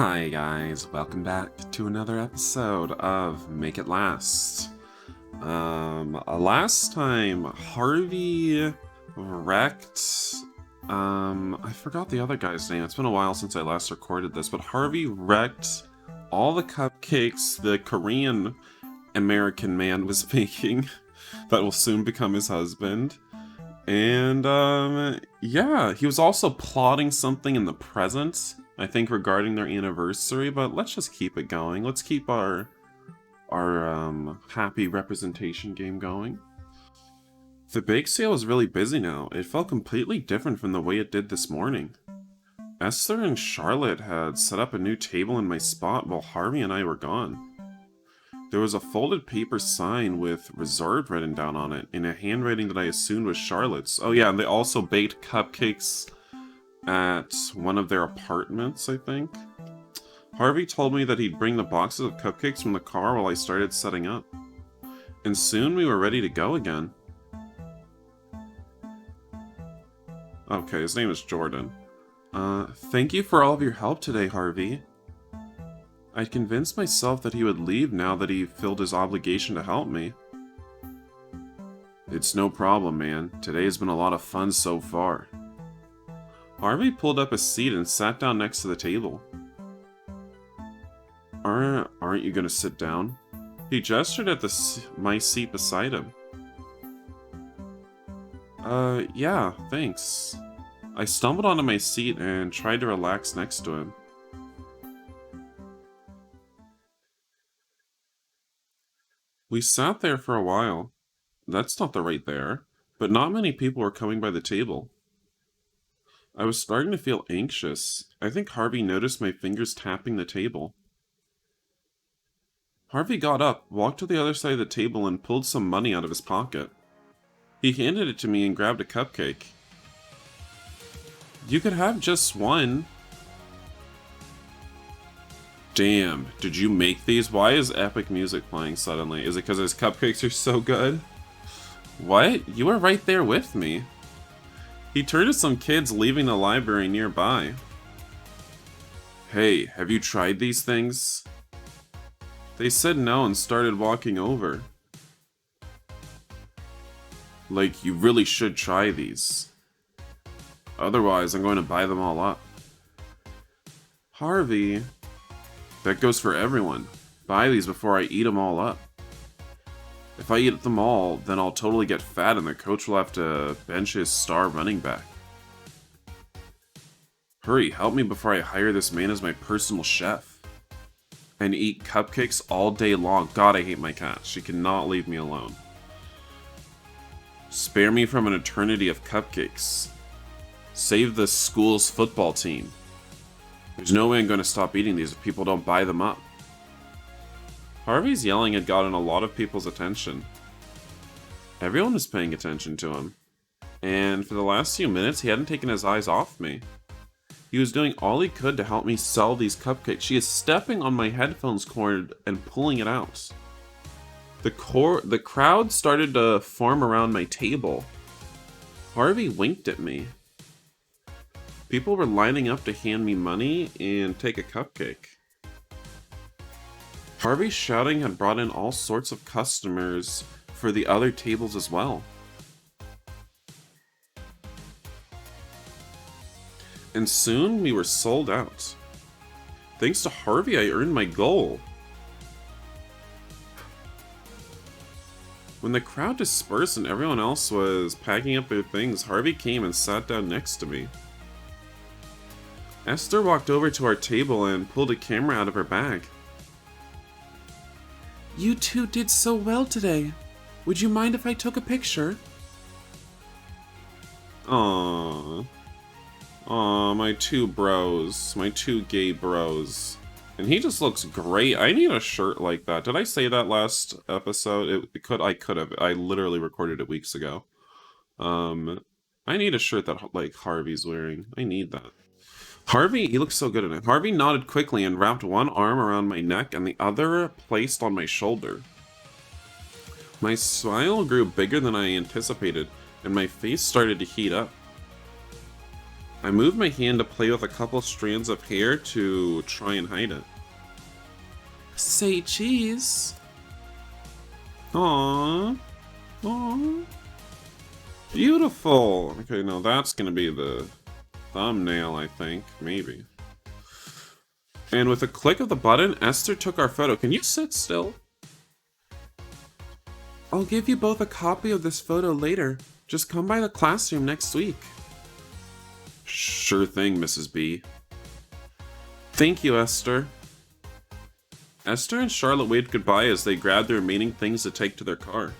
Hi guys, welcome back to another episode of Make It Last. Last time Harvey wrecked, I forgot the other guy's name. It's been a while since I last recorded this, but Harvey wrecked all the cupcakes the Korean American man was making that will soon become his husband. And, yeah, he was also plotting something in the present, I think, regarding their anniversary, but let's just keep it going. Let's keep our happy representation game going. The bake sale is really busy now. It felt completely different from the way it did this morning. Esther and Charlotte had set up a new table in my spot while Harvey and I were gone. There was a folded paper sign with reserved written down on it, in a handwriting that I assumed was Charlotte's. Oh yeah, and they also baked cupcakes at one of their apartments, I think. Harvey told me that he'd bring the boxes of cupcakes from the car while I started setting up. And soon we were ready to go again. Okay, his name is Jordan. Thank you for all of your help today, Harvey. I'd convinced myself that he would leave now that he filled his obligation to help me. It's no problem, man. Today has been a lot of fun so far. Harvey pulled up a seat and sat down next to the table. Aren't you gonna sit down? He gestured at my seat beside him. Yeah, thanks. I stumbled onto my seat and tried to relax next to him. We sat there for a while. That's not the right there, but not many people were coming by the table. I was starting to feel anxious. I think Harvey noticed my fingers tapping the table. Harvey got up, walked to the other side of the table, and pulled some money out of his pocket. He handed it to me and grabbed a cupcake. You could have just one. Damn, did you make these? Why is epic music playing suddenly? Is it because his cupcakes are so good? What? You were right there with me. He turned to some kids leaving the library nearby. Hey, have you tried these things? They said no and started walking over. Like, you really should try these. Otherwise, I'm going to buy them all up. Harvey... That goes for everyone. Buy these before I eat them all up. If I eat them all, then I'll totally get fat and the coach will have to bench his star running back. Hurry, help me before I hire this man as my personal chef. And eat cupcakes all day long. God, I hate my cat. She cannot leave me alone. Spare me from an eternity of cupcakes. Save the school's football team. There's no way I'm going to stop eating these if people don't buy them up. Harvey's yelling had gotten a lot of people's attention. Everyone was paying attention to him. And for the last few minutes, he hadn't taken his eyes off me. He was doing all he could to help me sell these cupcakes. She is stepping on my headphones cord and pulling it out. The crowd started to form around my table. Harvey winked at me. People were lining up to hand me money and take a cupcake. Harvey's shouting had brought in all sorts of customers for the other tables as well. And soon we were sold out. Thanks to Harvey, I earned my goal. When the crowd dispersed and everyone else was packing up their things, Harvey came and sat down next to me. Esther walked over to our table and pulled a camera out of her bag. You two did so well today. Would you mind if I took a picture? Aww. Aww, my two bros. My two gay bros. And he just looks great. I need a shirt like that. Did I say that last episode? I could have. I literally recorded it weeks ago. I need a shirt that like Harvey's wearing. I need that. Harvey, he looks so good in it. Harvey nodded quickly and wrapped one arm around my neck and the other placed on my shoulder. My smile grew bigger than I anticipated, and my face started to heat up. I moved my hand to play with a couple strands of hair to try and hide it. Say cheese. Aww. Aww. Beautiful. Okay, now that's gonna be the thumbnail, I think. Maybe. And with a click of the button, Esther took our photo. Can you sit still? I'll give you both a copy of this photo later. Just come by the classroom next week. Sure thing, Mrs. B. Thank you, Esther. Esther and Charlotte waved goodbye as they grabbed the remaining things to take to their car.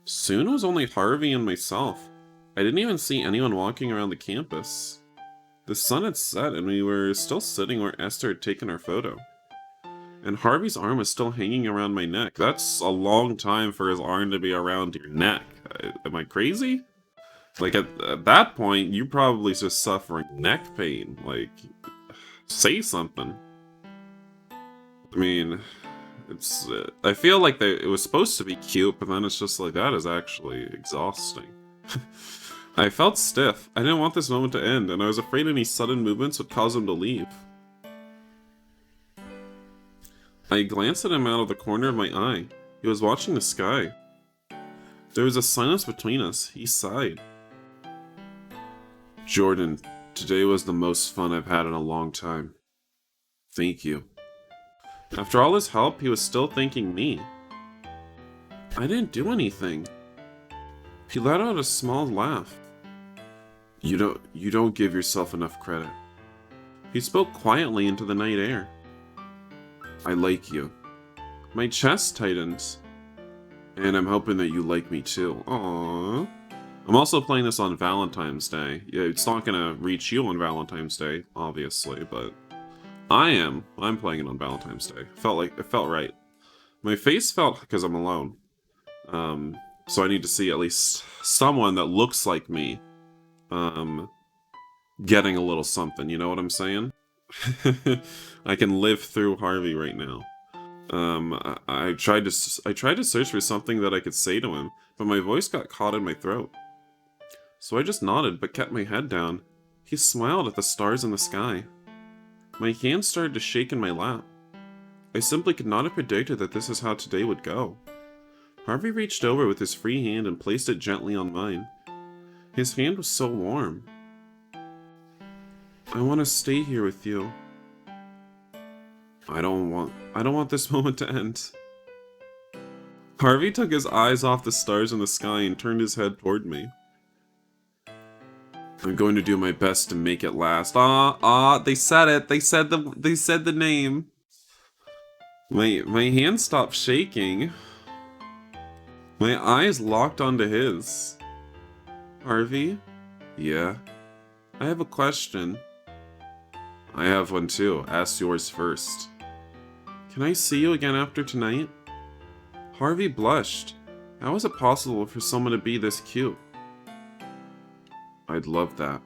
Soon it was only Harvey and myself. I didn't even see anyone walking around the campus. The sun had set and we were still sitting where Esther had taken our photo. And Harvey's arm was still hanging around my neck. That's a long time for his arm to be around your neck. Am I crazy? Like, at that point, you're probably just suffering neck pain. Like, say something. I mean, it's... I feel like it was supposed to be cute, but then it's just like, that is actually exhausting. I felt stiff. I didn't want this moment to end, and I was afraid any sudden movements would cause him to leave. I glanced at him out of the corner of my eye. He was watching the sky. There was a silence between us. He sighed. Jordan, today was the most fun I've had in a long time. Thank you. After all his help, he was still thanking me. I didn't do anything. He let out a small laugh. You don't give yourself enough credit. He spoke quietly into the night air. I like you. My chest tightens. And I'm hoping that you like me too. Aww. I'm also playing this on Valentine's Day. Yeah, it's not gonna reach you on Valentine's Day, obviously, but I'm playing it on Valentine's Day. It felt right. My face felt because I'm alone. So I need to see at least someone that looks like me, getting a little something, you know what I'm saying? I can live through Harvey right now. I tried to search for something that I could say to him, but my voice got caught in my throat. So I just nodded, but kept my head down. He smiled at the stars in the sky. My hands started to shake in my lap. I simply could not have predicted that this is how today would go. Harvey reached over with his free hand and placed it gently on mine. His hand was so warm. I want to stay here with you. I don't want this moment to end. Harvey took his eyes off the stars in the sky and turned his head toward me. I'm going to do my best to make it last. They said it. They said the name. My hand stopped shaking. My eyes locked onto his. Harvey? Yeah? I have a question. I have one too. Ask yours first. Can I see you again after tonight? Harvey blushed. How is it possible for someone to be this cute? I'd love that.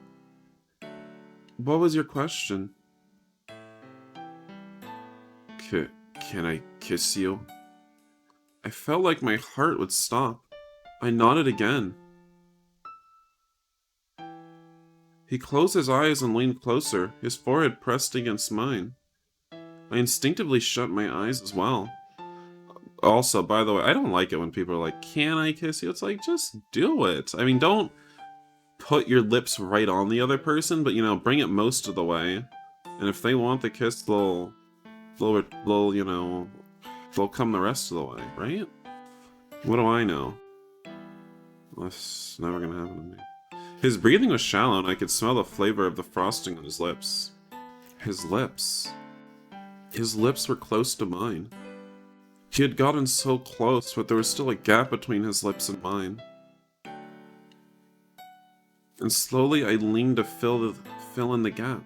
What was your question? Can I kiss you? I felt like my heart would stop. I nodded again. He closed his eyes and leaned closer, his forehead pressed against mine. I instinctively shut my eyes as well. Also, by the way, I don't like it when people are like, can I kiss you? It's like, just do it. I mean, don't put your lips right on the other person, but, you know, bring it most of the way. And if they want the kiss, they'll you know, they'll come the rest of the way, right? What do I know? That's never gonna happen to me. His breathing was shallow, and I could smell the flavor of the frosting on his lips. His lips. His lips were close to mine. He had gotten so close, but there was still a gap between his lips and mine. And slowly I leaned to fill in the gap.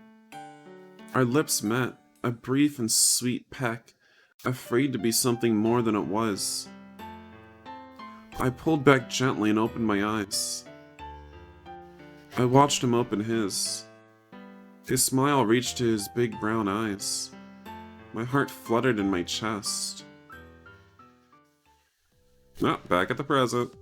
Our lips met, a brief and sweet peck, afraid to be something more than it was. I pulled back gently and opened my eyes. I watched him open his. His smile reached to his big brown eyes. My heart fluttered in my chest. Back at the present.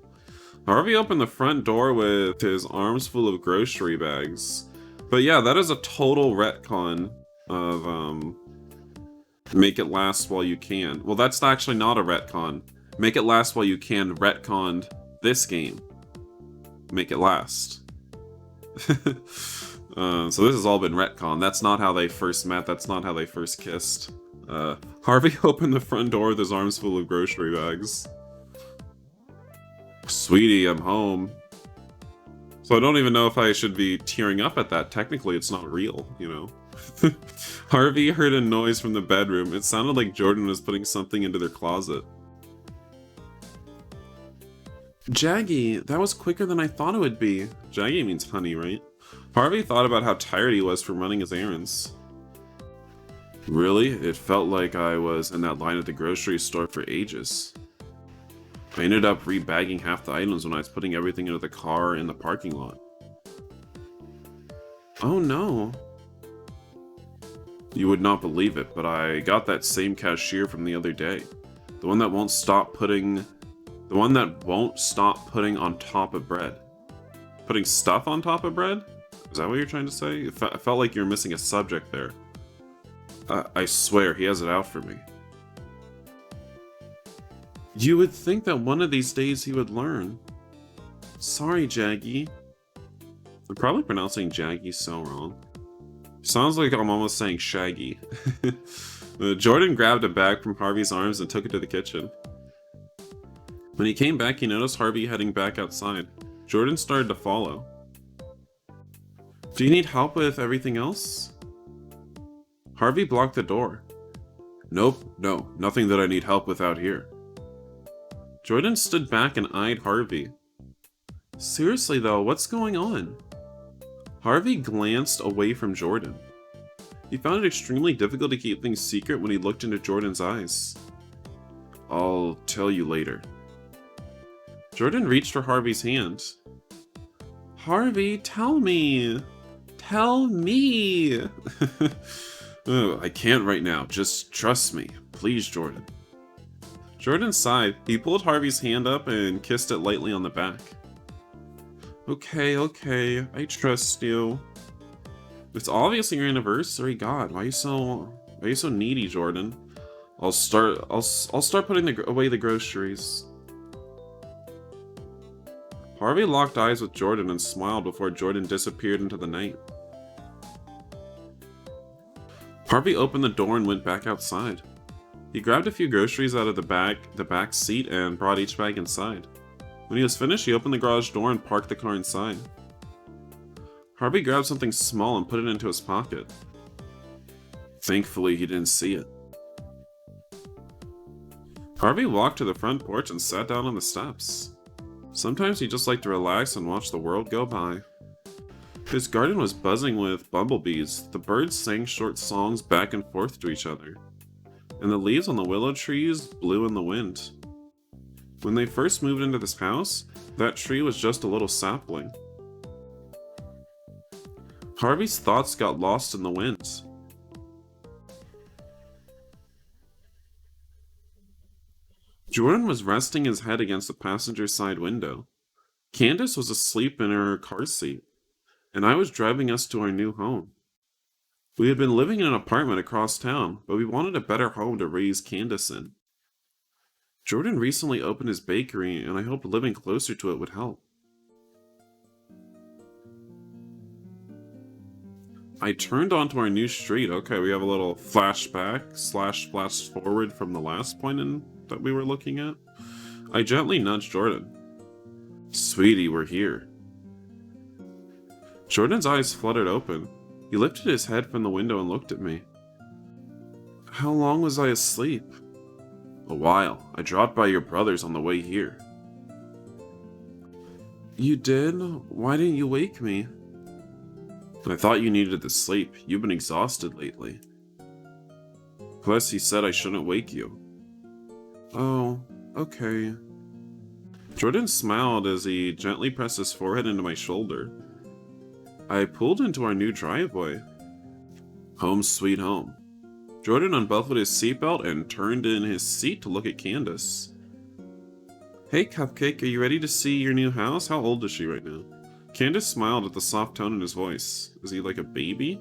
Harvey opened the front door with his arms full of grocery bags. But yeah, that is a total retcon of, make it last while you can. Well, that's actually not a retcon. Make it last while you can retconned this game. Make it last. So this has all been retcon. That's not how they first met. That's not how they first kissed. Harvey opened the front door with his arms full of grocery bags. Sweetie, I'm home. So I don't even know if I should be tearing up at that. Technically, it's not real, you know? Harvey heard a noise from the bedroom. It sounded like Jordan was putting something into their closet. Jaggy, that was quicker than I thought it would be. Jaggy means honey, right? Harvey thought about how tired he was from running his errands. Really? It felt like I was in that line at the grocery store for ages. I ended up rebagging half the items when I was putting everything into the car in the parking lot. Oh no. You would not believe it, but I got that same cashier from the other day. The one that won't stop putting on top of bread. Putting stuff on top of bread? Is that what you're trying to say? It felt like you're missing a subject there. I swear, he has it out for me. You would think that one of these days he would learn. Sorry, Jaggy. I'm probably pronouncing Jaggy so wrong. Sounds like I'm almost saying Shaggy. Jordan grabbed a bag from Harvey's arms and took it to the kitchen. When he came back, he noticed Harvey heading back outside. Jordan started to follow. Do you need help with everything else? Harvey blocked the door. Nope, no, nothing that I need help with out here. Jordan stood back and eyed Harvey. Seriously though, what's going on? Harvey glanced away from Jordan. He found it extremely difficult to keep things secret when he looked into Jordan's eyes. I'll tell you later. Jordan reached for Harvey's hand. Harvey, tell me! Tell me! Oh, I can't right now, just trust me. Please, Jordan. Jordan sighed. He pulled Harvey's hand up and kissed it lightly on the back. Okay, I trust you. It's obviously your anniversary. God, why are you so needy, Jordan? I'll start putting away the groceries. Harvey locked eyes with Jordan and smiled before Jordan disappeared into the night. Harvey opened the door and went back outside. He grabbed a few groceries out of the back seat and brought each bag inside. When he was finished, he opened the garage door and parked the car inside. Harvey grabbed something small and put it into his pocket. Thankfully, he didn't see it. Harvey walked to the front porch and sat down on the steps. Sometimes he just liked to relax and watch the world go by. His garden was buzzing with bumblebees. The birds sang short songs back and forth to each other, and the leaves on the willow trees blew in the wind. When they first moved into this house, that tree was just a little sapling. Harvey's thoughts got lost in the wind. Jordan was resting his head against the passenger side window. Candace was asleep in her car seat, and I was driving us to our new home. We had been living in an apartment across town, but we wanted a better home to raise Candace in. Jordan recently opened his bakery, and I hoped living closer to it would help. I turned onto our new street. Okay, we have a little flashback / flash forward from the last point that we were looking at. I gently nudged Jordan. Sweetie, we're here. Jordan's eyes fluttered open. He lifted his head from the window and looked at me. How long was I asleep? A while. I dropped by your brother's on the way here. You did? Why didn't you wake me? I thought you needed the sleep. You've been exhausted lately. Plus, he said I shouldn't wake you. Oh, okay. Jordan smiled as he gently pressed his forehead into my shoulder. I pulled into our new driveway. Home sweet home. Jordan unbuckled his seatbelt and turned in his seat to look at Candace. Hey, Cupcake, are you ready to see your new house? How old is she right now? Candace smiled at the soft tone in his voice. Is he like a baby?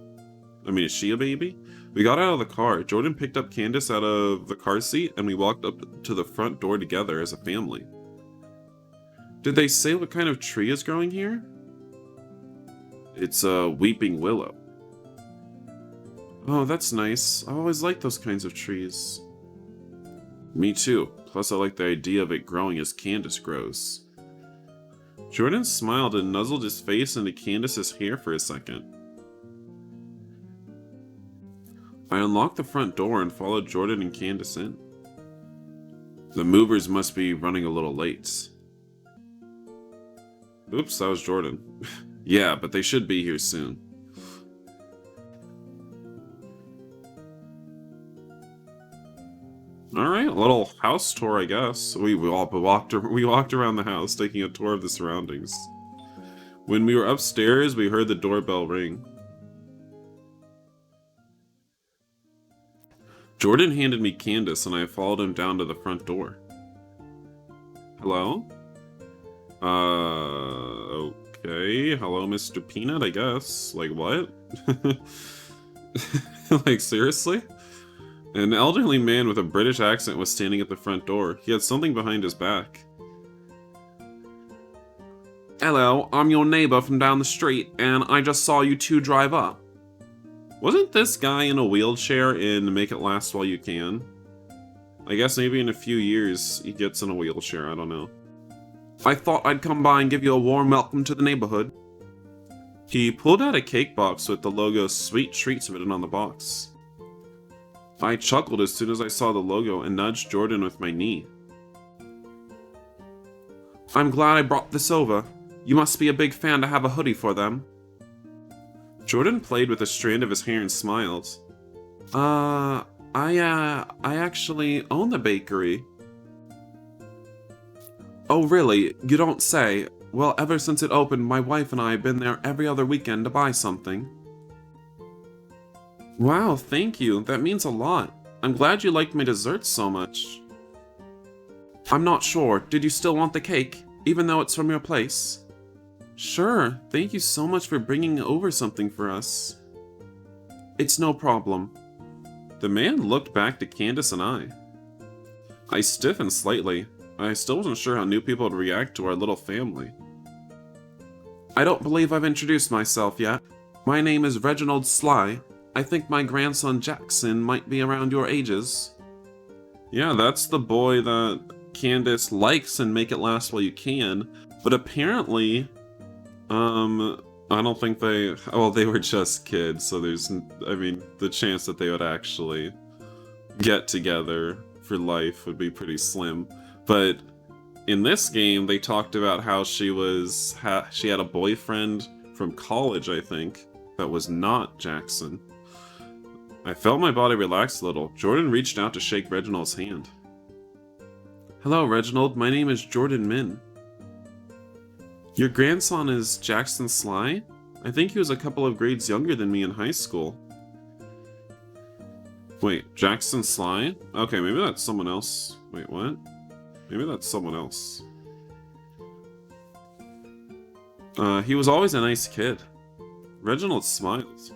I mean, is she a baby? We got out of the car. Jordan picked up Candace out of the car seat, and we walked up to the front door together as a family. Did they say what kind of tree is growing here? It's a weeping willow. Oh, that's nice. I always liked those kinds of trees. Me too. Plus, I like the idea of it growing as Candace grows. Jordan smiled and nuzzled his face into Candace's hair for a second. I unlocked the front door and followed Jordan and Candace in. The movers must be running a little late. Oops, that was Jordan. Yeah, but they should be here soon. Alright, a little house tour, I guess. We walked around the house, taking a tour of the surroundings. When we were upstairs, we heard the doorbell ring. Jordan handed me Candace, and I followed him down to the front door. Hello? Okay. Hello, Mr. Peanut, I guess. Like, what? Like, seriously? An elderly man with a British accent was standing at the front door. He had something behind his back. Hello, I'm your neighbor from down the street, and I just saw you two drive up. Wasn't this guy in a wheelchair in Make It Last While You Can? I guess maybe in a few years he gets in a wheelchair, I don't know. I thought I'd come by and give you a warm welcome to the neighborhood. He pulled out a cake box with the logo Sweet Treats written on the box. I chuckled as soon as I saw the logo and nudged Jordan with my knee. I'm glad I brought this over. You must be a big fan to have a hoodie for them. Jordan played with a strand of his hair and smiled. I actually own the bakery. Oh really? You don't say. Well, ever since it opened, my wife and I have been there every other weekend to buy something. Wow, thank you. That means a lot. I'm glad you liked my desserts so much. I'm not sure. Did you still want the cake, even though it's from your place? Sure. Thank you so much for bringing over something for us. It's no problem. The man looked back to Candace and I. I stiffened slightly. I still wasn't sure how new people would react to our little family. I don't believe I've introduced myself yet. My name is Reginald Sly. I think my grandson Jackson might be around your ages. Yeah, that's the boy that Candace likes and Make It Last While You Can. But apparently, I don't think they were just kids, so the chance that they would actually get together for life would be pretty slim. But in this game, they talked about how she had a boyfriend from college, I think, that was not Jackson. I felt my body relax a little. Jordan reached out to shake Reginald's hand. Hello, Reginald. My name is Jordan Min. Your grandson is Jackson Sly? I think he was a couple of grades younger than me in high school. Wait, Jackson Sly? Okay, maybe that's someone else. Wait, what? Maybe that's someone else. He was always a nice kid. Reginald smiled.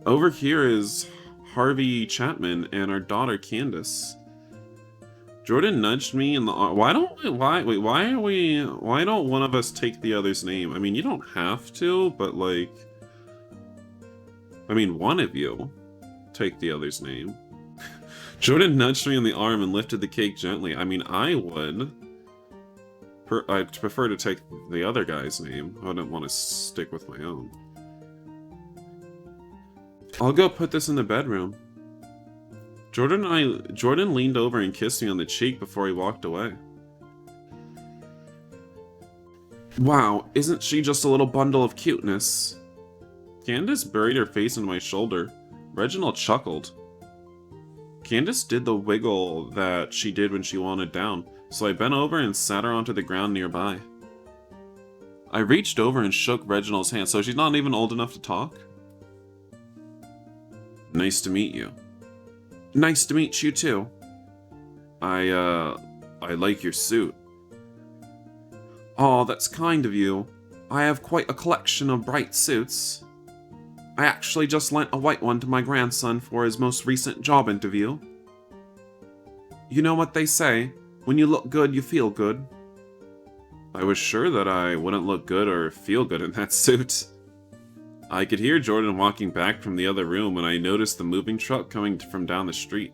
Over here is Harvey Chapman and our daughter Candace. Jordan nudged me in the arm. Why don't one of us take the other's name? I mean, you don't have to, but like, I mean, one of you take the other's name. Jordan nudged me in the arm and lifted the cake gently. I mean, I would. I'd prefer to take the other guy's name. I wouldn't want to stick with my own. I'll go put this in the bedroom. Jordan leaned over and kissed me on the cheek before he walked away. Wow, isn't she just a little bundle of cuteness? Candace buried her face into my shoulder. Reginald chuckled. Candace did the wiggle that she did when she wanted down, so I bent over and sat her onto the ground nearby. I reached over and shook Reginald's hand, so she's not even old enough to talk? Nice to meet you. Nice to meet you too. I like your suit. Oh, that's kind of you. I have quite a collection of bright suits. I actually just lent a white one to my grandson for his most recent job interview. You know what they say, when you look good, you feel good. I was sure that I wouldn't look good or feel good in that suit. I could hear Jordan walking back from the other room when I noticed the moving truck coming from down the street.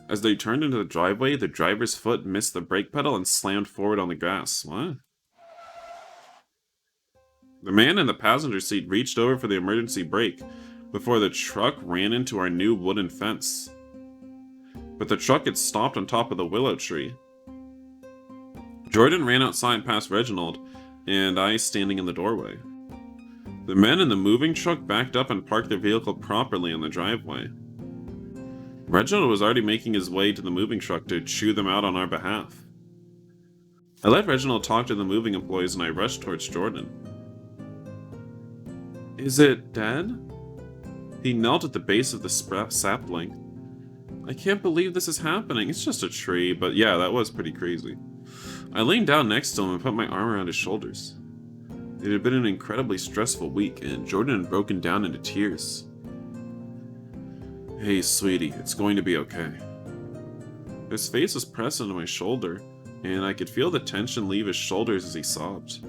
As they turned into the driveway, the driver's foot missed the brake pedal and slammed forward on the grass. What? The man in the passenger seat reached over for the emergency brake before the truck ran into our new wooden fence. But the truck had stopped on top of the willow tree. Jordan ran outside past Reginald, and I standing in the doorway. The men in the moving truck backed up and parked their vehicle properly in the driveway. Reginald was already making his way to the moving truck to chew them out on our behalf. I let Reginald talk to the moving employees and I rushed towards Jordan. Is it dead? He knelt at the base of the sapling. I can't believe this is happening. It's just a tree, but yeah, that was pretty crazy. I leaned down next to him and put my arm around his shoulders. It had been an incredibly stressful week, and Jordan had broken down into tears. Hey, sweetie, it's going to be okay. His face was pressed into my shoulder, and I could feel the tension leave his shoulders as he sobbed.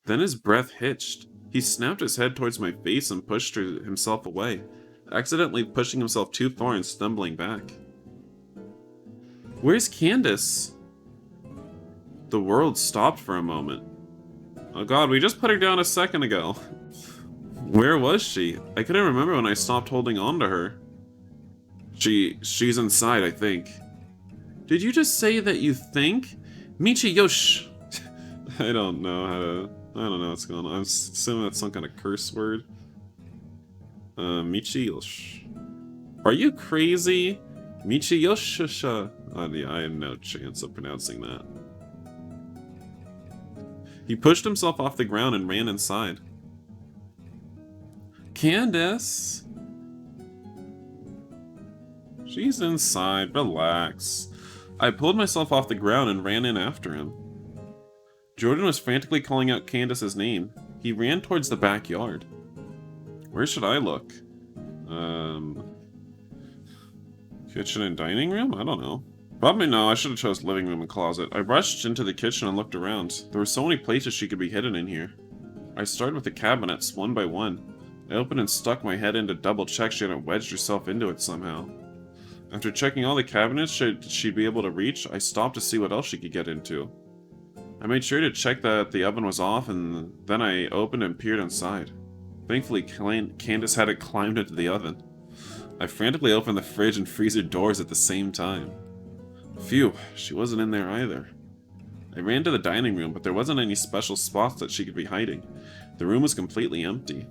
Then his breath hitched. He snapped his head towards my face and pushed himself away, accidentally pushing himself too far and stumbling back. Where's Candace? The world stopped for a moment. Oh god, we just put her down a second ago. Where was she? I couldn't remember when I stopped holding on to her. She's inside, I think. Did you just say that you think? Michi Yosh. I don't know what's going on. I'm assuming that's some kind of curse word. Michi Yosh. Are you crazy? Michi Yosh. Yeah, I have no chance of pronouncing that. He pushed himself off the ground and ran inside. Candace! She's inside, relax. I pulled myself off the ground and ran in after him. Jordan was frantically calling out Candace's name. He ran towards the backyard. Where should I look? Kitchen and dining room? I don't know. Probably no, I should have chose living room and closet. I rushed into the kitchen and looked around. There were so many places she could be hidden in here. I started with the cabinets, one by one. I opened and stuck my head in to double check she hadn't wedged herself into it somehow. After checking all the cabinets she'd be able to reach, I stopped to see what else she could get into. I made sure to check that the oven was off, and then I opened and peered inside. Thankfully, Candace hadn't climbed into the oven. I frantically opened the fridge and freezer doors at the same time. Phew, she wasn't in there either. I ran to the dining room, but there wasn't any special spots that she could be hiding. The room was completely empty.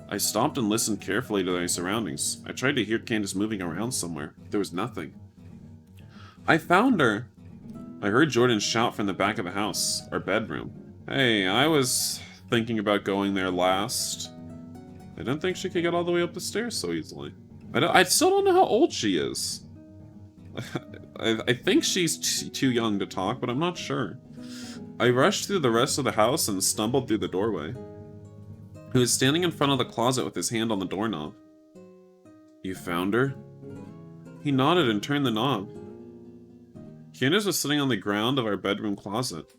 I stopped and listened carefully to my surroundings. I tried to hear Candace moving around somewhere. There was nothing. I found her! I heard Jordan shout from the back of the house, our bedroom. Hey, I was thinking about going there last. I didn't think she could get all the way up the stairs so easily. I still don't know how old she is. I think she's too young to talk, but I'm not sure. I rushed through the rest of the house and stumbled through the doorway. He was standing in front of the closet with his hand on the doorknob. You found her? He nodded and turned the knob. Candace was sitting on the ground of our bedroom closet.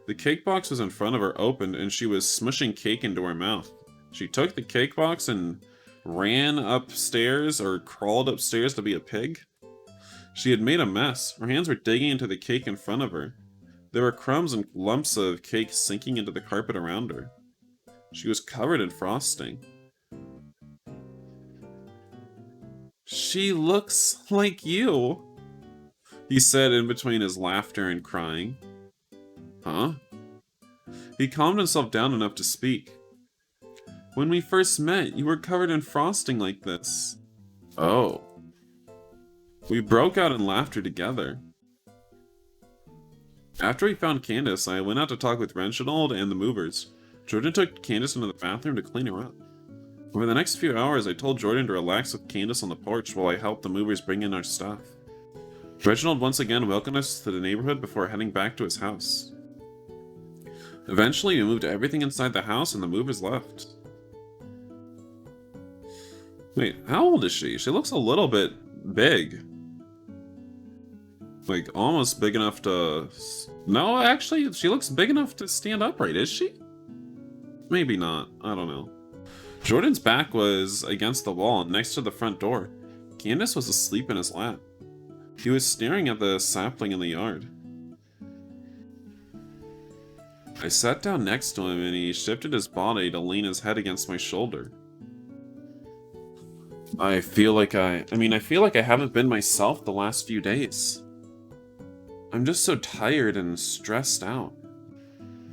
The cake box was in front of her opened and she was smushing cake into her mouth. She took the cake box and ran upstairs or crawled upstairs to be a pig. She had made a mess. Her hands were digging into the cake in front of her. There were crumbs and lumps of cake sinking into the carpet around her. She was covered in frosting. She looks like you, he said in between his laughter and crying. Huh? He calmed himself down enough to speak. When we first met, you were covered in frosting like this. Oh. We broke out in laughter together. After we found Candace, I went out to talk with Reginald and the movers. Jordan took Candace into the bathroom to clean her up. Over the next few hours, I told Jordan to relax with Candace on the porch while I helped the movers bring in our stuff. Reginald once again welcomed us to the neighborhood before heading back to his house. Eventually, we moved everything inside the house and the movers left. Wait, how old is she? She looks a little bit big. Like, almost big enough to... No, actually, she looks big enough to stand upright, is she? Maybe not. I don't know. Jordan's back was against the wall next to the front door. Candace was asleep in his lap. He was staring at the sapling in the yard. I sat down next to him and he shifted his body to lean his head against my shoulder. I feel like I haven't been myself the last few days. I'm just so tired and stressed out.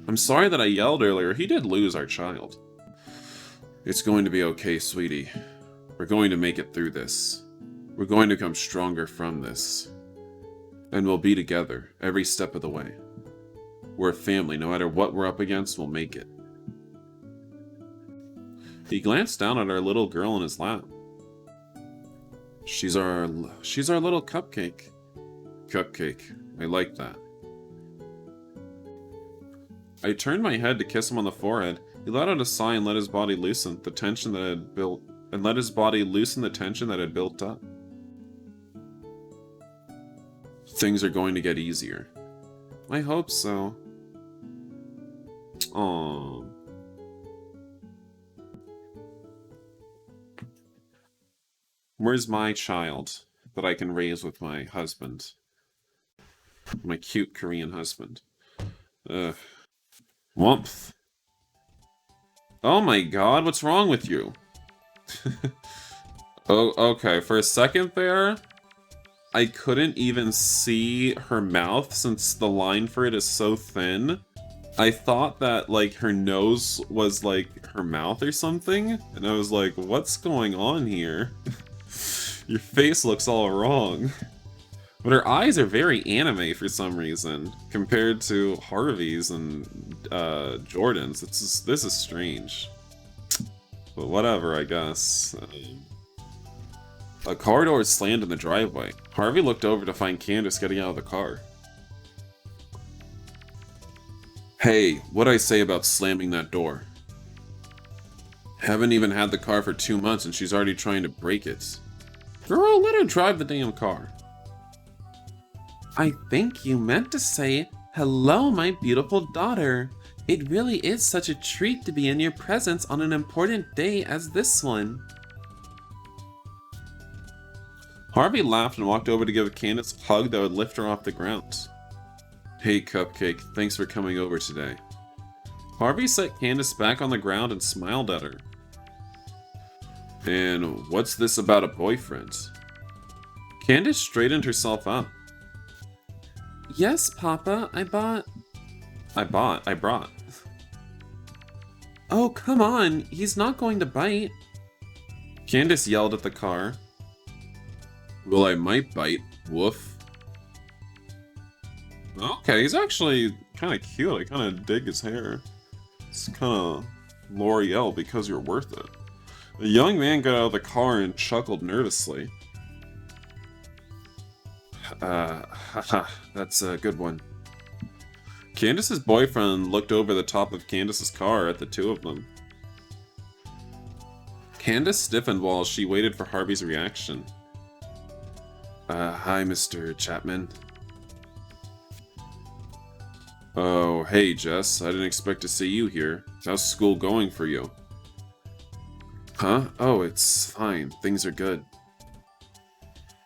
I'm sorry that I yelled earlier. He did lose our child. It's going to be okay, sweetie. We're going to make it through this. We're going to come stronger from this. And we'll be together every step of the way. We're a family. No matter what we're up against, we'll make it. He glanced down at our little girl in his lap. She's our little cupcake. Cupcake. I like that. I turned my head to kiss him on the forehead. He let out a sigh and let his body loosen the tension that had built up. Things are going to get easier. I hope so. Aww. Where's my child that I can raise with my husband? My cute Korean husband. Ugh. Whumph. Oh my god, what's wrong with you? Oh, okay. For a second there, I couldn't even see her mouth since the line for it is so thin. I thought that, like, her nose was, like, her mouth or something. And I was like, what's going on here? Your face looks all wrong. But her eyes are very anime for some reason, compared to Harvey's and Jordan's. This is strange. But whatever, I guess. A car door slammed in the driveway. Harvey looked over to find Candace getting out of the car. Hey, what'd I say about slamming that door? Haven't even had the car for 2 months and she's already trying to break it. Girl, let her drive the damn car. I think you meant to say, hello, my beautiful daughter. It really is such a treat to be in your presence on an important day as this one. Harvey laughed and walked over to give Candace a hug that would lift her off the ground. Hey, Cupcake, thanks for coming over today. Harvey set Candace back on the ground and smiled at her. And what's this about a boyfriend? Candace straightened herself up. Yes, Papa, I brought. Oh, come on, he's not going to bite. Candace yelled at the car. Well, I might bite, woof. Okay, he's actually kind of cute. I kind of dig his hair. It's kind of L'Oreal because you're worth it. The young man got out of the car and chuckled nervously. Haha, that's a good one. Candace's boyfriend looked over the top of Candace's car at the two of them. Candace stiffened while she waited for Harvey's reaction. Hi, Mr. Chapman. Oh, hey, Jess. I didn't expect to see you here. How's school going for you? Huh? Oh, it's fine. Things are good.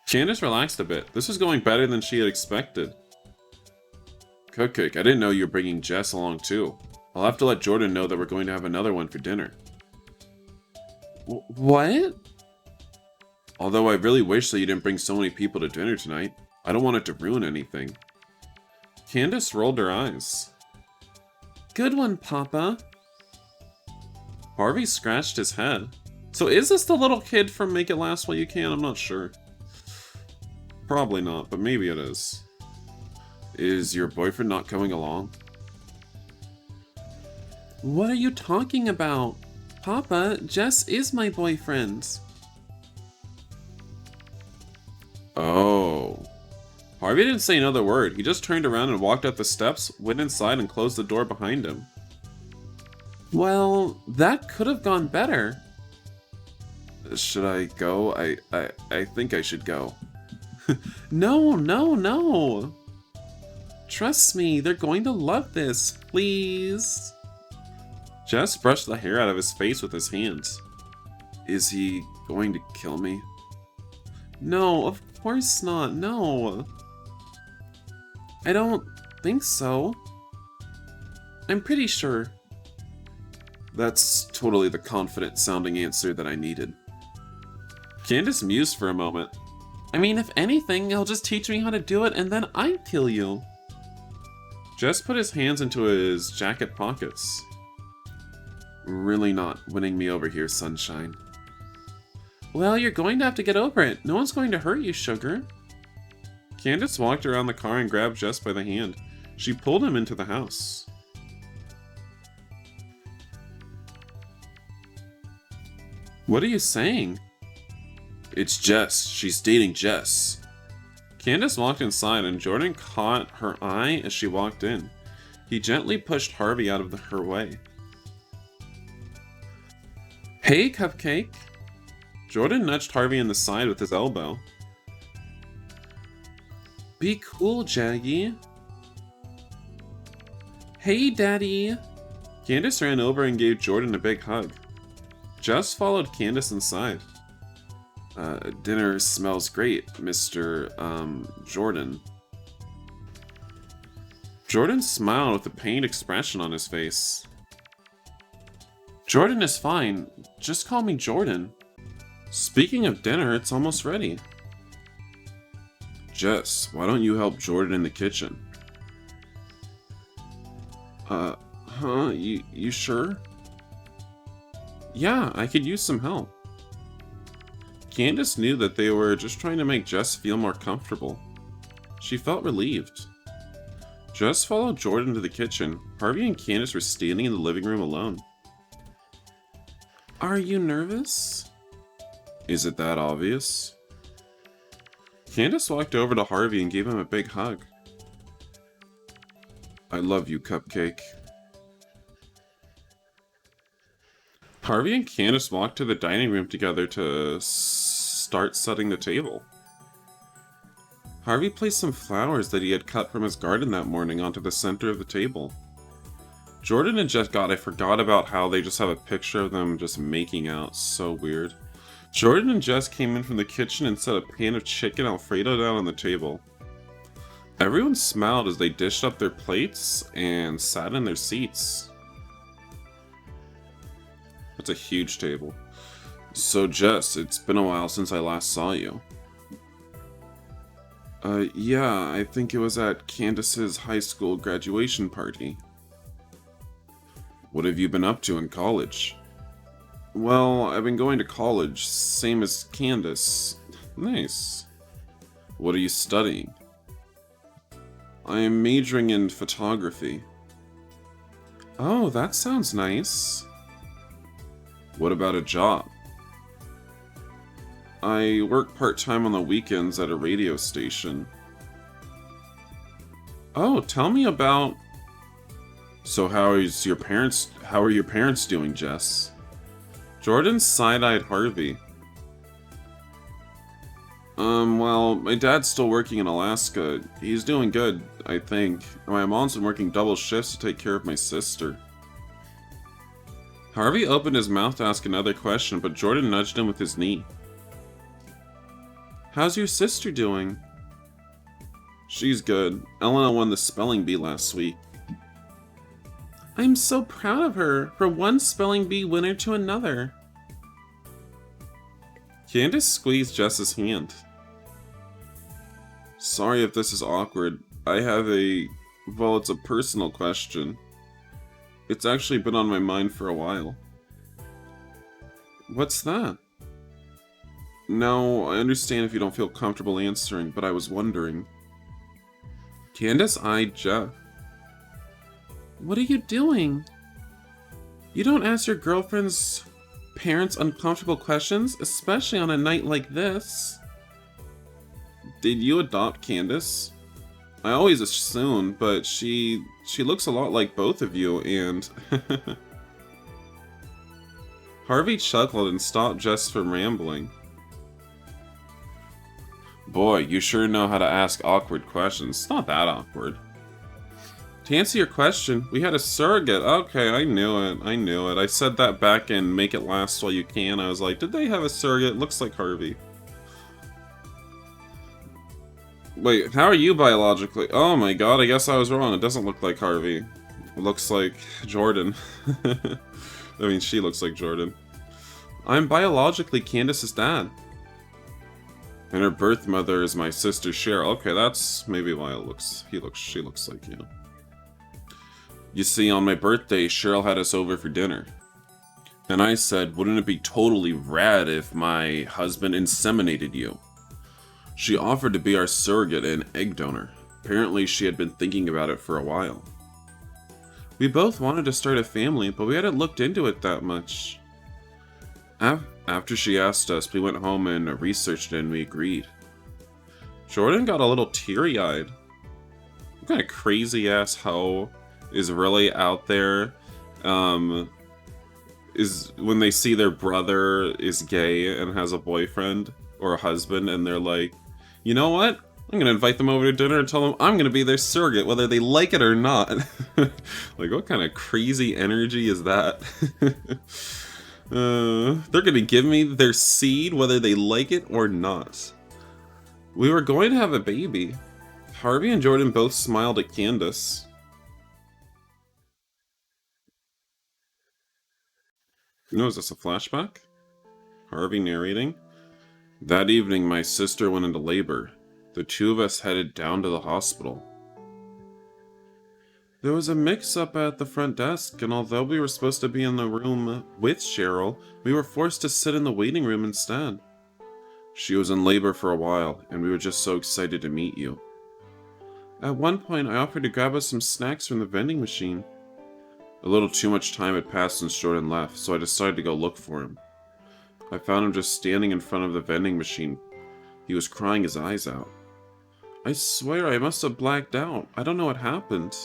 Candace relaxed a bit. This was going better than she had expected. Cupcake, I didn't know you were bringing Jess along too. I'll have to let Jordan know that we're going to have another one for dinner. What? Although I really wish that you didn't bring so many people to dinner tonight. I don't want it to ruin anything. Candace rolled her eyes. Good one, Papa. Harvey scratched his head. So is this the little kid from Make It Last While You Can? I'm not sure. Probably not, but maybe it is. Is your boyfriend not coming along? What are you talking about? Papa, Jess is my boyfriend. Oh. Harvey didn't say another word. He just turned around and walked up the steps, went inside, and closed the door behind him. Well, that could have gone better. Should I go? I think I should go. No. Trust me, they're going to love this, please. Jess brushed the hair out of his face with his hands. Is he going to kill me? No, of course not, no. I don't think so. I'm pretty sure. That's totally the confident sounding answer that I needed. Candace mused for a moment. I mean, if anything, he'll just teach me how to do it and then I'd kill you. Jess put his hands into his jacket pockets. Really not winning me over here, sunshine. Well, you're going to have to get over it. No one's going to hurt you, sugar. Candace walked around the car and grabbed Jess by the hand. She pulled him into the house. What are you saying? It's Jess. She's dating Jess. Candace walked inside and Jordan caught her eye as she walked in. He gently pushed Harvey out of her way. Hey, Cupcake. Jordan nudged Harvey in the side with his elbow. Be cool, Jaggy. Hey, Daddy. Candace ran over and gave Jordan a big hug. Jess followed Candace inside. Dinner smells great, Mr. Jordan. Jordan smiled with a pained expression on his face. Jordan is fine. Just call me Jordan. Speaking of dinner, it's almost ready. Jess, why don't you help Jordan in the kitchen? You sure? Yeah, I could use some help. Candace knew that they were just trying to make Jess feel more comfortable. She felt relieved. Jess followed Jordan to the kitchen. Harvey and Candace were standing in the living room alone. Are you nervous? Is it that obvious? Candace walked over to Harvey and gave him a big hug. I love you, Cupcake. Harvey and Candace walked to the dining room together to start setting the table. Harvey placed some flowers that he had cut from his garden that morning onto the center of the table. Jordan and Jess, God, I forgot about how they just have a picture of them just making out. So weird. Jordan and Jess came in from the kitchen and set a pan of chicken Alfredo down on the table. Everyone smiled as they dished up their plates and sat in their seats. It's a huge table. So Jess, it's been a while since I last saw you. Yeah, I think it was at Candace's high school graduation party. What have you been up to in college? Well, I've been going to college, same as Candace. Nice. What are you studying? I am majoring in photography. Oh, that sounds nice. What about a job? I work part-time on the weekends at a radio station. Oh, tell me about... So how are your parents doing, Jess? Jordan side-eyed Harvey. Well, my dad's still working in Alaska. He's doing good, I think. My mom's been working double shifts to take care of my sister. Harvey opened his mouth to ask another question, but Jordan nudged him with his knee. How's your sister doing? She's good. Elena won the spelling bee last week. I'm so proud of her, from one spelling bee winner to another. Candace squeezed Jess's hand. Sorry if this is awkward. I have it's a personal question. It's actually been on my mind for a while. What's that? No, I understand if you don't feel comfortable answering, but I was wondering. Candace eyed Jeff. What are you doing? You don't ask your girlfriend's parents uncomfortable questions, especially on a night like this. Did you adopt Candace? I always assume, but she looks a lot like both of you, and Harvey chuckled and stopped Jess from rambling. Boy, you sure know how to ask awkward questions. It's not that awkward. To answer your question, we had a surrogate. Okay, I knew it. I said that back in Make It Last While You Can. I was like, did they have a surrogate? Looks like Harvey. Wait, how are you biologically? Oh my god, I guess I was wrong. It doesn't look like Harvey. It looks like Jordan. I mean, she looks like Jordan. I'm biologically Candace's dad. And her birth mother is my sister Cheryl. Okay, that's maybe why she looks like you. You see, on my birthday, Cheryl had us over for dinner. And I said, wouldn't it be totally rad if my husband inseminated you? She offered to be our surrogate and egg donor. Apparently, she had been thinking about it for a while. We both wanted to start a family, but we hadn't looked into it that much. After she asked us, we went home and researched it and we agreed. Jordan got a little teary-eyed. What kind of crazy-ass hoe is really out there, is when they see their brother is gay and has a boyfriend or a husband, and they're like, you know what? I'm gonna invite them over to dinner and tell them I'm gonna be their surrogate, whether they like it or not. Like, what kind of crazy energy is that? They're gonna give me their seed, whether they like it or not. We were going to have a baby. Harvey and Jordan both smiled at Candace. No, is this a flashback? Harvey narrating. That evening, my sister went into labor. The two of us headed down to the hospital. There was a mix-up at the front desk, and although we were supposed to be in the room with Cheryl, we were forced to sit in the waiting room instead. She was in labor for a while, and we were just so excited to meet you. At one point, I offered to grab us some snacks from the vending machine. A little too much time had passed since Jordan left, so I decided to go look for him. I found him just standing in front of the vending machine. He was crying his eyes out. I swear I must have blacked out. I don't know what happened.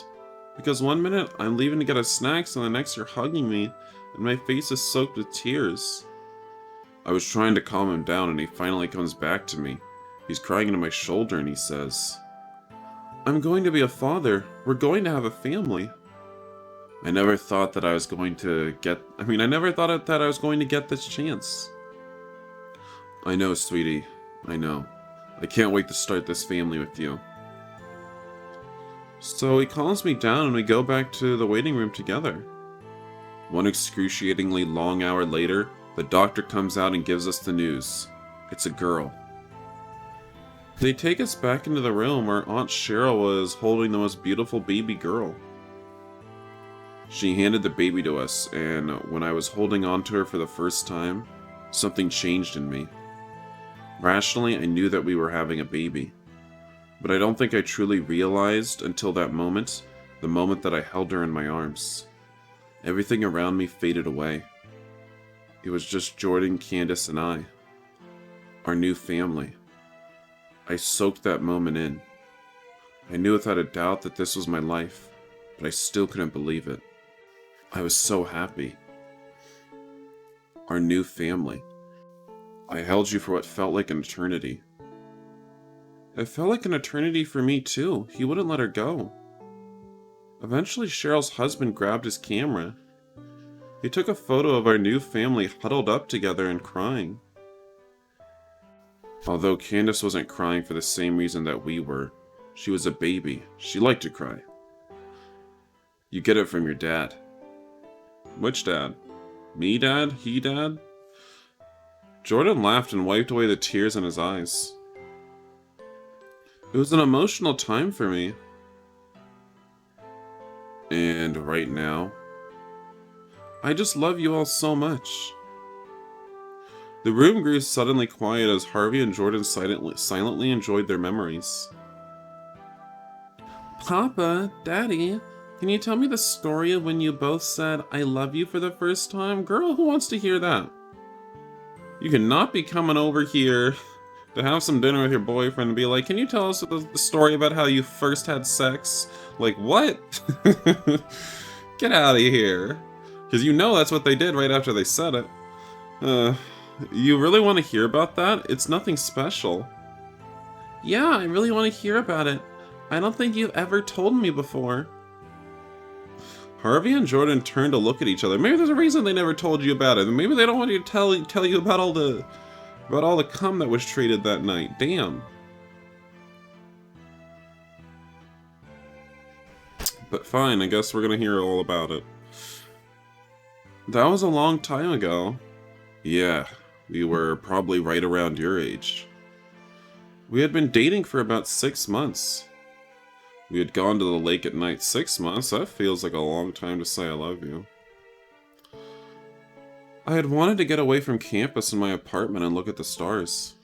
Because one minute I'm leaving to get us snacks and the next you're hugging me, and my face is soaked with tears. I was trying to calm him down and he finally comes back to me. He's crying into my shoulder and he says, I'm going to be a father. We're going to have a family. I never thought that I was going to get this chance. I know, sweetie. I know. I can't wait to start this family with you. So he calms me down and we go back to the waiting room together. One excruciatingly long hour later, the doctor comes out and gives us the news. It's a girl. They take us back into the room where Aunt Cheryl was holding the most beautiful baby girl. She handed the baby to us, and when I was holding on to her for the first time, something changed in me. Rationally, I knew that we were having a baby. But I don't think I truly realized until that moment, the moment that I held her in my arms. Everything around me faded away. It was just Jordan, Candace, and I. Our new family. I soaked that moment in. I knew without a doubt that this was my life, but I still couldn't believe it. I was so happy. Our new family. I held you for what felt like an eternity. It felt like an eternity for me too. He wouldn't let her go. Eventually, Cheryl's husband grabbed his camera. He took a photo of our new family huddled up together and crying. Although Candace wasn't crying for the same reason that we were. She was a baby. She liked to cry. You get it from your dad. Which dad? Me dad? He dad? Jordan laughed and wiped away the tears in his eyes. It was an emotional time for me. And right now, I just love you all so much. The room grew suddenly quiet as Harvey and Jordan silently enjoyed their memories. Papa, Daddy, can you tell me the story of when you both said, I love you for the first time? Girl, who wants to hear that? You cannot be coming over here To have some dinner with your boyfriend and be like, can you tell us the story about how you first had sex? Like, what? Get out of here. Because you know that's what they did right after they said it. Uh, you really want to hear about that? It's nothing special. Yeah, I really want to hear about it. I don't think you've ever told me before. Harvey and Jordan turned to look at each other. Maybe there's a reason they never told you about it. Maybe they don't want you to tell you about all the cum that was traded that night. Damn. But fine, I guess we're gonna hear all about it. That was a long time ago. Yeah, we were probably right around your age. We had been dating for about 6 months. We had gone to the lake at night. 6 months? That feels like a long time to say I love you. I had wanted to get away from campus in my apartment and look at the stars.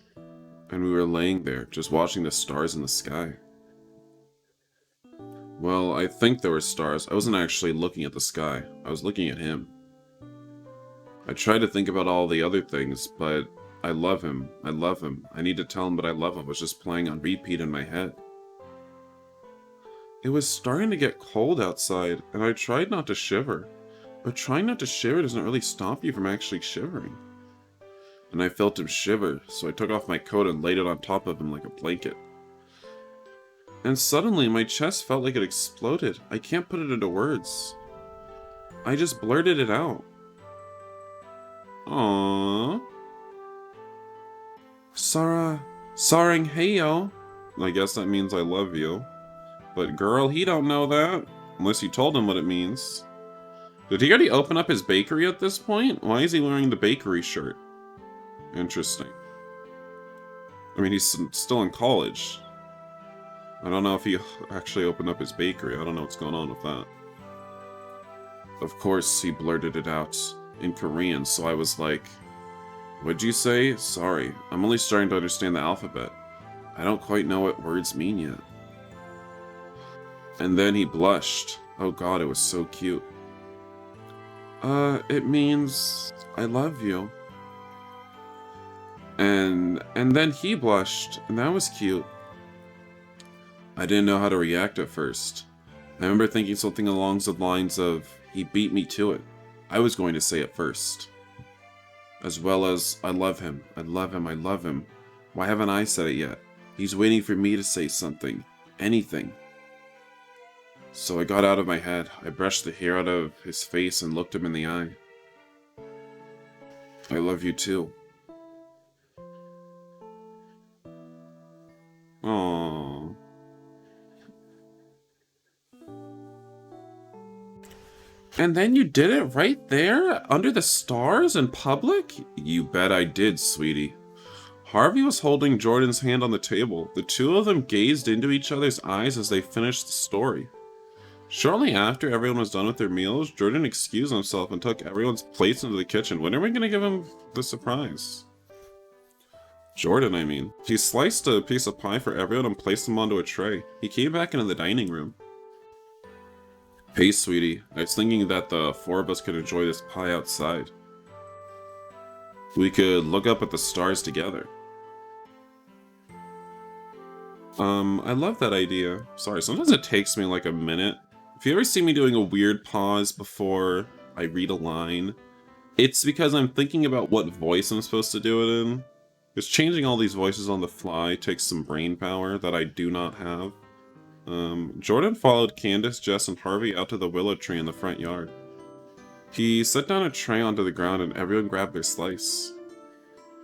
And we were laying there, just watching the stars in the sky. Well, I think there were stars. I wasn't actually looking at the sky. I was looking at him. I tried to think about all the other things, but I love him. I love him. I need to tell him that I love him was just playing on repeat in my head. It was starting to get cold outside, and I tried not to shiver. But trying not to shiver doesn't really stop you from actually shivering. And I felt him shiver, so I took off my coat and laid it on top of him like a blanket. And suddenly, my chest felt like it exploded. I can't put it into words. I just blurted it out. Aww. Sarang heyo. I guess that means I love you. But girl, he don't know that. Unless you told him what it means. Did he already open up his bakery at this point? Why is he wearing the bakery shirt? Interesting. I mean, he's still in college. I don't know if he actually opened up his bakery. I don't know what's going on with that. Of course, he blurted it out in Korean, so I was like, what'd you say? Sorry, I'm only starting to understand the alphabet. I don't quite know what words mean yet. And then he blushed. Oh god, it was so cute. It means I love you. And then he blushed, and that was cute. I didn't know how to react at first. I remember thinking something along the lines of, he beat me to it. I was going to say it first. As well as, I love him, I love him, I love him. Why haven't I said it yet? He's waiting for me to say something. Anything. So I got out of my head. I brushed the hair out of his face and looked him in the eye. I love you too. Aww. And then you did it right there? Under the stars in public? You bet I did, sweetie. Harvey was holding Jordan's hand on the table. The two of them gazed into each other's eyes as they finished the story. Shortly after everyone was done with their meals, Jordan excused himself and took everyone's plates into the kitchen. When are we going to give him the surprise? Jordan, I mean. He sliced a piece of pie for everyone and placed them onto a tray. He came back into the dining room. Hey, sweetie. I was thinking that the four of us could enjoy this pie outside. We could look up at the stars together. I love that idea. Sorry, sometimes it takes me like a minute. If you ever see me doing a weird pause before I read a line, it's because I'm thinking about what voice I'm supposed to do it in. Because changing all these voices on the fly takes some brain power that I do not have. Jordan followed Candace, Jess, and Harvey out to the willow tree in the front yard. He set down a tray onto the ground and everyone grabbed their slice.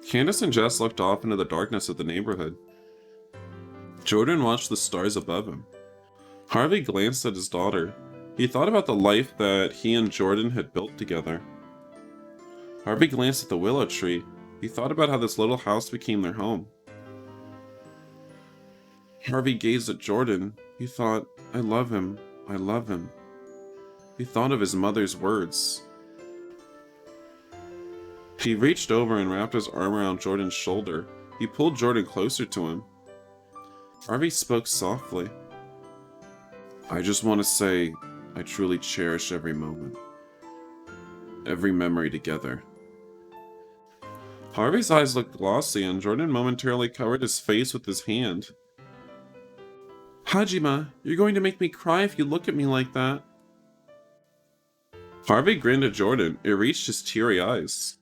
Candace and Jess looked off into the darkness of the neighborhood. Jordan watched the stars above him. Harvey glanced at his daughter. He thought about the life that he and Jordan had built together. Harvey glanced at the willow tree. He thought about how this little house became their home. Harvey gazed at Jordan. He thought, I love him, I love him. He thought of his mother's words. He reached over and wrapped his arm around Jordan's shoulder. He pulled Jordan closer to him. Harvey spoke softly. I just want to say, I truly cherish every moment. Every memory together. Harvey's eyes looked glossy, and Jordan momentarily covered his face with his hand. Hajime, you're going to make me cry if you look at me like that. Harvey grinned at Jordan. It reached his teary eyes.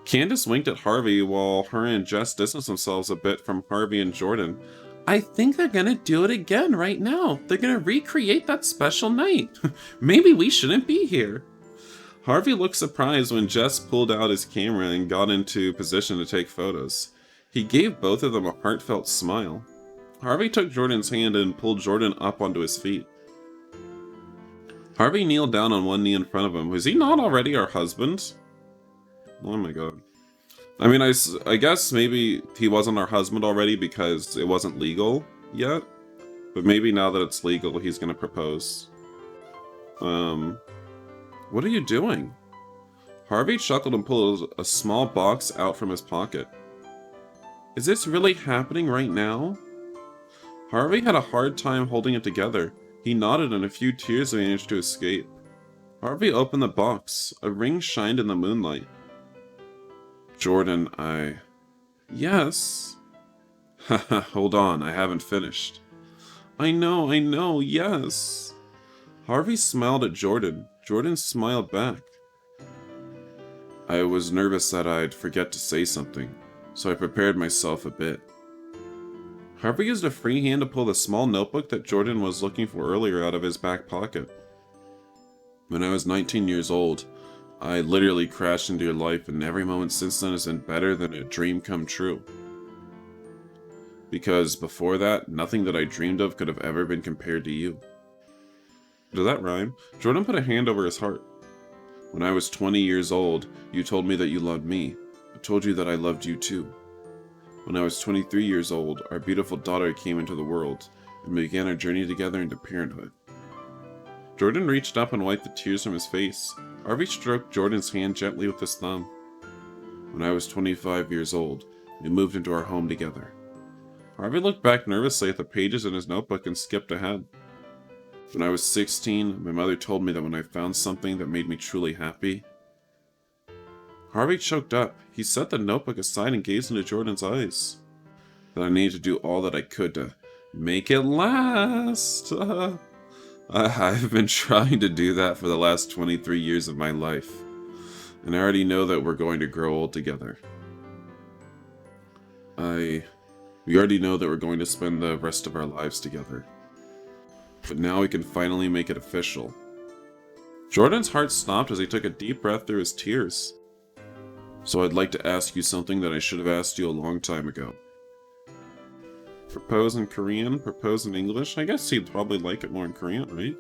Candace winked at Harvey while her and Jess distanced themselves a bit from Harvey and Jordan. I think they're gonna do it again right now. They're gonna recreate that special night. Maybe we shouldn't be here. Harvey looked surprised when Jess pulled out his camera and got into position to take photos. He gave both of them a heartfelt smile. Harvey took Jordan's hand and pulled Jordan up onto his feet. Harvey kneeled down on one knee in front of him. Was he not already our husband? Oh my god. I mean, I guess maybe he wasn't our husband already because it wasn't legal yet. But maybe now that it's legal, he's gonna propose. What are you doing? Harvey chuckled and pulled a small box out from his pocket. Is this really happening right now? Harvey had a hard time holding it together. He nodded and a few tears managed to escape. Harvey opened the box. A ring shined in the moonlight. Jordan, Yes. Haha, hold on, I haven't finished. I know, yes. Harvey smiled at Jordan. Jordan smiled back. I was nervous that I'd forget to say something, so I prepared myself a bit. Harvey used a free hand to pull the small notebook that Jordan was looking for earlier out of his back pocket. When I was 19 years old, I literally crashed into your life, and every moment since then has been better than a dream come true. Because before that, nothing that I dreamed of could have ever been compared to you. Does that rhyme? Jordan put a hand over his heart. When I was 20 years old, you told me that you loved me. I told you that I loved you too. When I was 23 years old, our beautiful daughter came into the world, and we began our journey together into parenthood. Jordan reached up and wiped the tears from his face. Harvey stroked Jordan's hand gently with his thumb. When I was 25 years old, we moved into our home together. Harvey looked back nervously at the pages in his notebook and skipped ahead. When I was 16, my mother told me that when I found something that made me truly happy... Harvey choked up. He set the notebook aside and gazed into Jordan's eyes. That I needed to do all that I could to make it last. I've been trying to do that for the last 23 years of my life. And I already know that we're going to grow old together. We already know that we're going to spend the rest of our lives together. But now we can finally make it official. Jordan's heart stopped as he took a deep breath through his tears. So I'd like to ask you something that I should have asked you a long time ago. Propose in Korean, propose in English. I guess he'd probably like it more in Korean, right?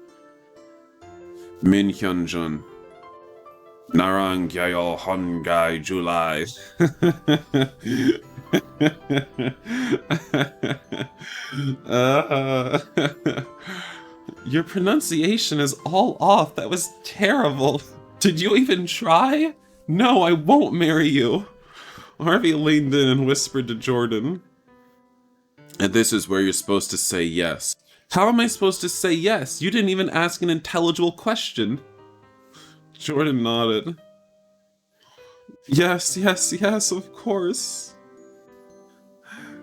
Min Hyunjun. Narang Gyayo Hongai July. Your pronunciation is all off. That was terrible. Did you even try? No, I won't marry you. Harvey leaned in and whispered to Jordan. And this is where you're supposed to say yes. How am I supposed to say yes? You didn't even ask an intelligible question. Jordan nodded. Yes, of course.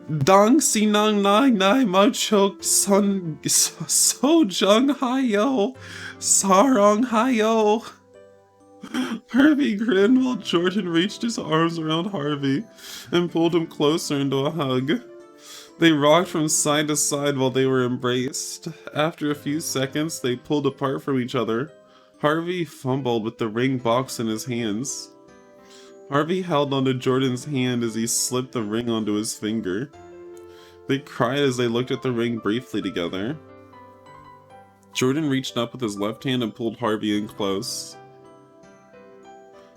Dang sinang nai nai mauchok son so jung hayo sarong hayo. Harvey grinned while Jordan reached his arms around Harvey and pulled him closer into a hug. They rocked from side to side while they were embraced. After a few seconds, they pulled apart from each other. Harvey fumbled with the ring box in his hands. Harvey held onto Jordan's hand as he slipped the ring onto his finger. They cried as they looked at the ring briefly together. Jordan reached up with his left hand and pulled Harvey in close.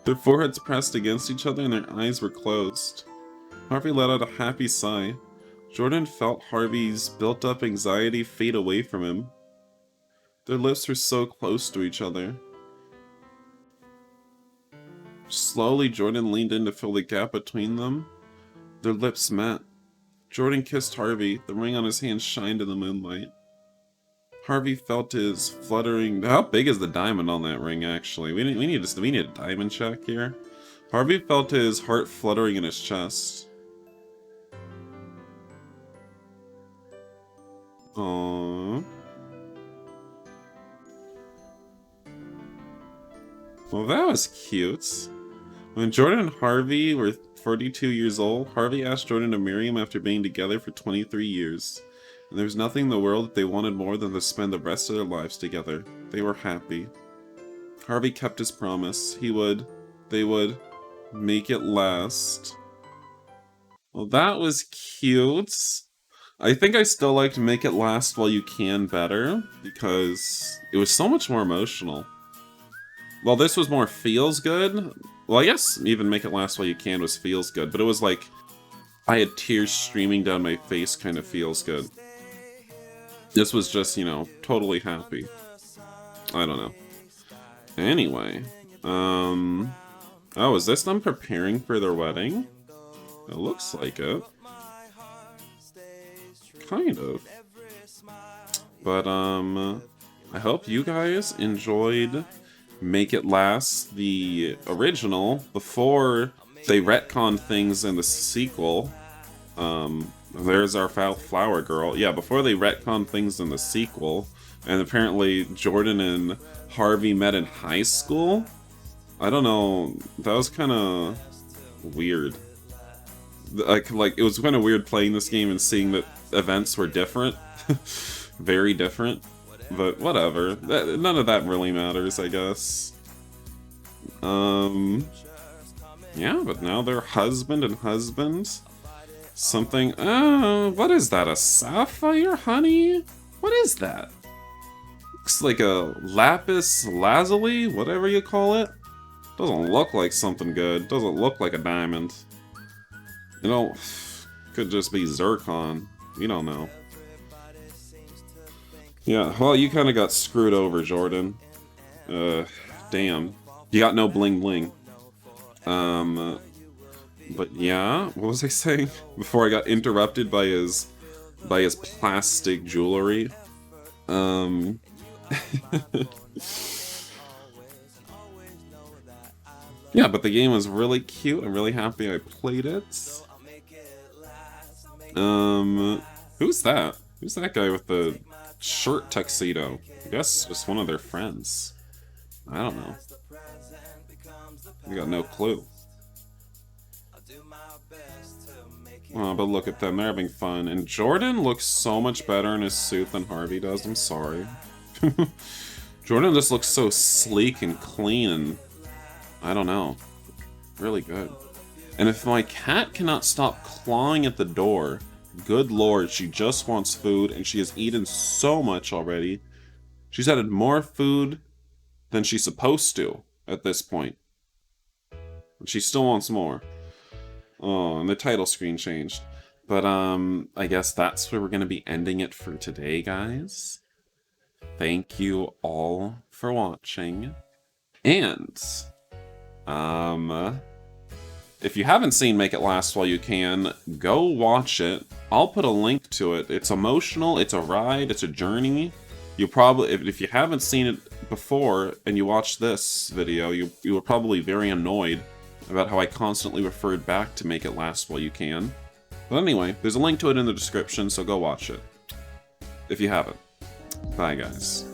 Their foreheads pressed against each other and their eyes were closed. Harvey let out a happy sigh. Jordan felt Harvey's built-up anxiety fade away from him. Their lips were so close to each other. Slowly, Jordan leaned in to fill the gap between them. Their lips met. Jordan kissed Harvey. The ring on his hand shined in the moonlight. Harvey felt his fluttering... How big is the diamond on that ring, actually? We need a diamond check here. Harvey felt his heart fluttering in his chest. Aww. Well, that was cute. When Jordan and Harvey were 42 years old, Harvey asked Jordan to marry him after being together for 23 years. And there was nothing in the world that they wanted more than to spend the rest of their lives together. They were happy. Harvey kept his promise. They would make it last. Well, that was cute. I think I still liked Make It Last While You Can better, because it was so much more emotional. Well, this was more feels good. Well, I guess even Make It Last While You Can was feels good, but it was like I had tears streaming down my face kind of feels good. This was just, you know, totally happy. I don't know. Anyway, oh, is this them preparing for their wedding? It looks like it. Kind of. But, I hope you guys enjoyed Make It Last, the original, before they retconned things in the sequel. There's our flower girl. Yeah, before they retconned things in the sequel, and apparently Jordan and Harvey met in high school. I don't know, that was kind of weird. Like, it was kind of weird playing this game and seeing that events were different. Very different. But whatever. None of that really matters, I guess. Yeah, but now they're husband and husband. Something... what is that? A sapphire, honey? What is that? Looks like a lapis lazuli, whatever you call it. Doesn't look like something good. Doesn't look like a diamond. You know, could just be zircon. You don't know. Yeah, well, you kind of got screwed over, Jordan. Damn. You got no bling bling. But yeah, what was I saying? Before I got interrupted by his plastic jewelry. Yeah, but the game was really cute. I'm really happy I played it. Who's that? Who's that guy with the shirt tuxedo? I guess just one of their friends. I don't know. I got no clue. Oh, but look at them, they're having fun. And Jordan looks so much better in his suit than Harvey does, I'm sorry. Jordan just looks so sleek and clean and... I don't know. Really good. And if my cat cannot stop clawing at the door, good lord, she just wants food, and she has eaten so much already. She's had more food than she's supposed to at this point. And she still wants more. Oh, and the title screen changed. But, I guess that's where we're going to be ending it for today, guys. Thank you all for watching. And, if you haven't seen Make It Last While You Can, go watch it. I'll put a link to it. It's emotional, it's a ride, it's a journey. You probably, if you haven't seen it before and you watch this video, you were probably very annoyed about how I constantly referred back to Make It Last While You Can. But anyway, there's a link to it in the description, so go watch it. If you haven't. Bye, guys.